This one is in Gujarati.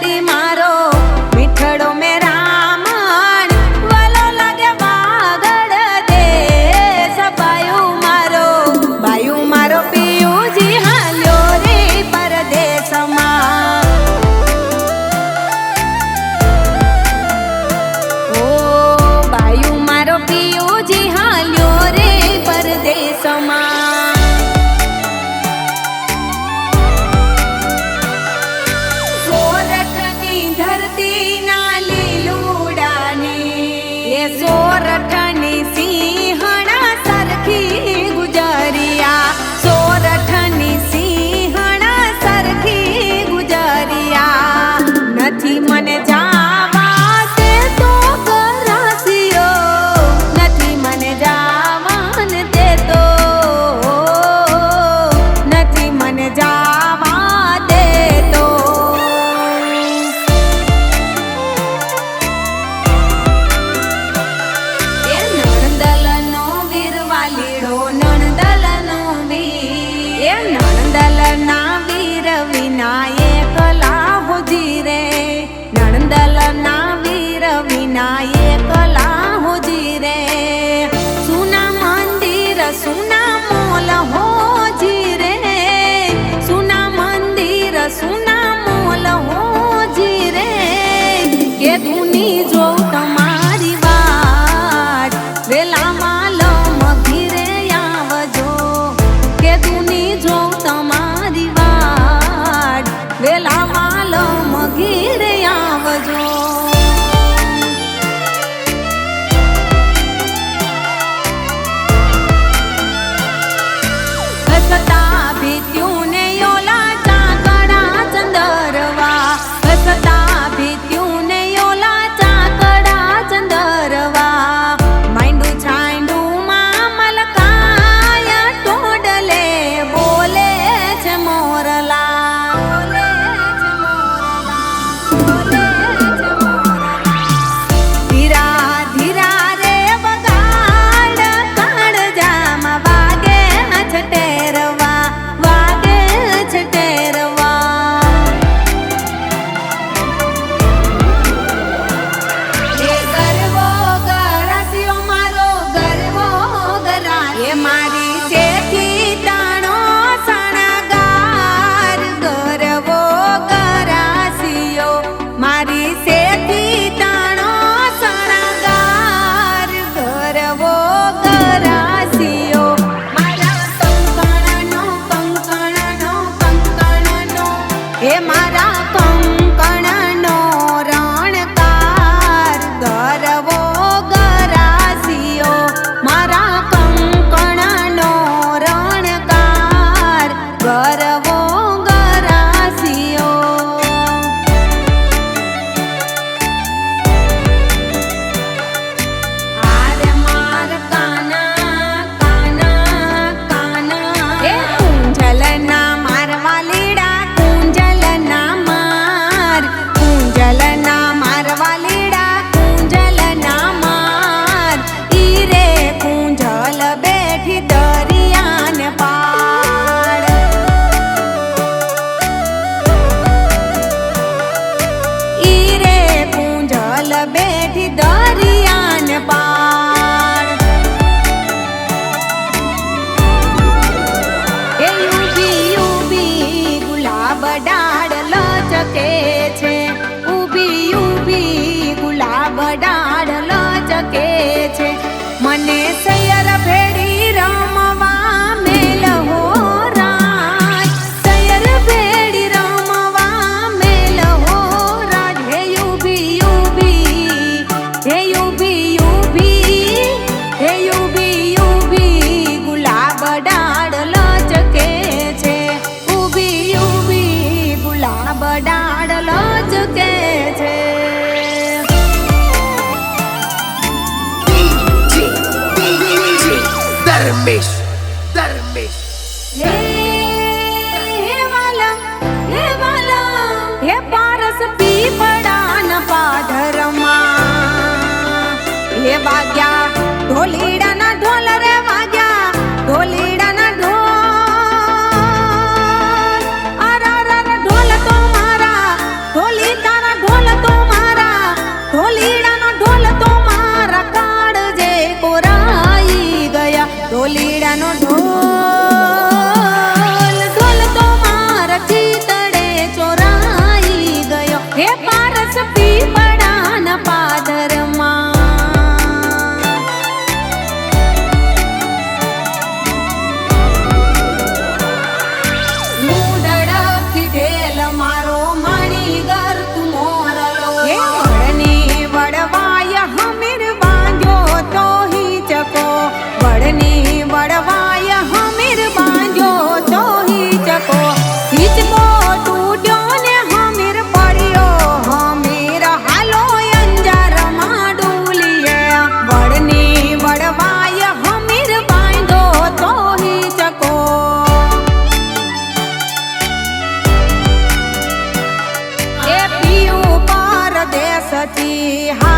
મેલડી મારો મીઠડો મે રામણ વાલો લાગે વાગડ દેશ બાયું મારો પિયુજી હાલ્યો રે પરદેશમાં ઓ બાયું મારો પિયુજી હાલ્યો રે પરદેશમાં સોરઠની સિંહણા સરખી ગુજરિયા સોરઠની સિંહણા સરખી ગુજરિયા નથી મને જાવા તે તો ગરાસિયો નથી મને જાવાન તે તો નથી મને જાવા દે તો નણદલના વીર વિના એકલા હોજી રે નણદલના વીર વિના એકલા હોજી રે સુના મંદિર સુના મોલ હોજી રે સુના મંદિર સુના મોલ હોજી રે કે ધૂની જોઉં તમારી વાત વેલામાં લમ ઘીરે આવજો કે ધૂની જોઉં તમારી વાત વેલામાં લમ ઘીરે આવજો હસતા ભીત્યું ને ઓલા ચાકડા ચંદરવા હસતા ભીત્યું ને ઓલા ચાકડા ચંદરવા માંડું છાંડું માં મલકાયા ટોડલે બોલે છે મોરલા ધીરા ધીરા રે વગાડ કાળજામાં વાગે છે ટેરવા વાગે છે ટેરવા એ ગરવો ગરાસિયો મારો ગરવો ગરા એ મારી શેઠી તાણો સણગાર ગરવો ગરાસિયો મારી શેઠી તાણો સણગાર ગરવો ગરાસિયો મારા કંકણનો એ મારા કંકણનો રણકાર ગરવો ગરાસિયો મારા કંકણનો રણકાર ગરવો ગરાસિયો આરે માર કાના કાના કાના એ કુંજલના મારવા લીડા કુંજલના મારવા લીડા કુંજલના માર ઈ રે કુંજલ બેઠી દરિયાને પાડ ઈ રે કુંજલ બેઠી દરિયાને પાડ એ ઊભી ગુલાબ ડાળ લચકે છે ઊભી ગુલાબ ડાળ લચકે છે મને સૈયર ભેડી રમવા મેલ હો રાજ સૈયર ભેડી રમવા મેલ હો રાજ હે ઊભી હે ઊભી હે ઊભી ગુલાબ ડાળ લચકે છે ઊભી ગુલાબ ડાળ લચકે છે ધર્મેશ હે વાલા હે પારસ પીપળાન પાધરમાં હે વાગ્યા ઢોલીડાના ઢોલ રે વાગ્યા ઢોલીડાના ઢોલ અર ઢોલ તો મારા ઢોલી હે પારસ પીપળાના પાદરમાં મારો મણી ગર તું મોરલો હે વડની વડવાય હમીર બાંધ્યો તો હિચકો વડની વડવાય હમીર બાંધ્યો તો હિચકો હિચકો તૂટ્યો ને હમીર પડ્યો હમીર હાલો અંજારમાં ડૂલીએ વડની વડવાય હમીર બાંધ્યો તો હિચકો સચી હા